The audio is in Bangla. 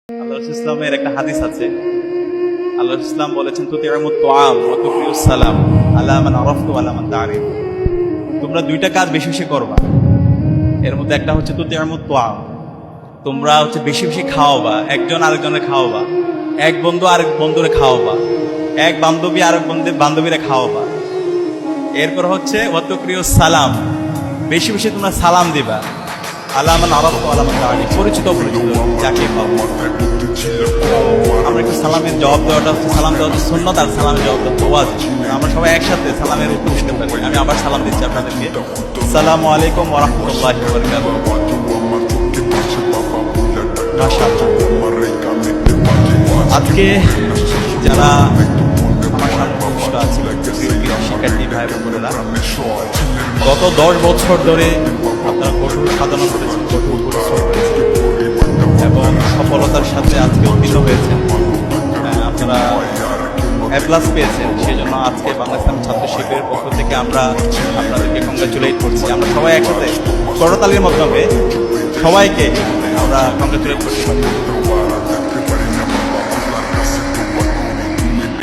আল্লাহ ইসলামের একটা হাদিস আছে। আল্লাহ ইসলাম বলেছেন তুতিউমুত তুআম ওয়া তুকরিউস সালাম আলা মান আরাফতু ওয়া আলা মান তা'রিফ। তোমরা দুইটা কাজ বেশি বেশি করবা। এর মধ্যে একটা হচ্ছে তুতিউমুত তুআম, তোমরা হচ্ছে বেশি বেশি খাওয়াবা, একজন আরেকজনের খাওয়াবা, এক বন্ধু আরেক বন্ধুরে খাওয়াবা, এক বান্ধবী আরেক বান্ধবীরা খাওয়াবা। এরপর হচ্ছে ওয়া তুকরিউস সালাম, বেশি বেশি তোমরা সালাম দিবা। আলা মান আরাফতু ওয়া আলা মান তা'রিফ, পরিচিত অপরিচিত যাকে পাবো। আমরা একটু সালামের জবাব দেওয়াটা হচ্ছে, সালাম দেওয়া হচ্ছে সুন্নাত, আর সালামের জবাব দেওয়া ওয়াজিব। আমরা সবাই একসাথে সালামের উত্তর দিতে পারি। আমি আবার সালাম দিচ্ছি আপনাদেরকে। আসসালামু আলাইকুম ওয়া রাহমাতুল্লাহি ওয়া বারাকাতুহু। আজকে যারা আমার সামনে উপস্থিত আছে শিক্ষার্থী ভাই বোনেরা, গত 10 বছর ধরে আপনারা কঠোর সাধনা করেছেন, কঠোর পরিশ্রম করেছেন এবং সফলতার সাথে আজকে উন্নীত হয়েছেন। আপনারা A+ পেয়েছেন। সেই জন্য আজকে বাংলা ইসলাম ছাত্র শিবিরের পক্ষ থেকে আমরা আপনাদেরকে কংগ্রাচুলেট করছি। আমরা সবাই একসাথে করতালির মাধ্যমে সবাইকে আমরা কংগ্রাচুলেট করতে পারি।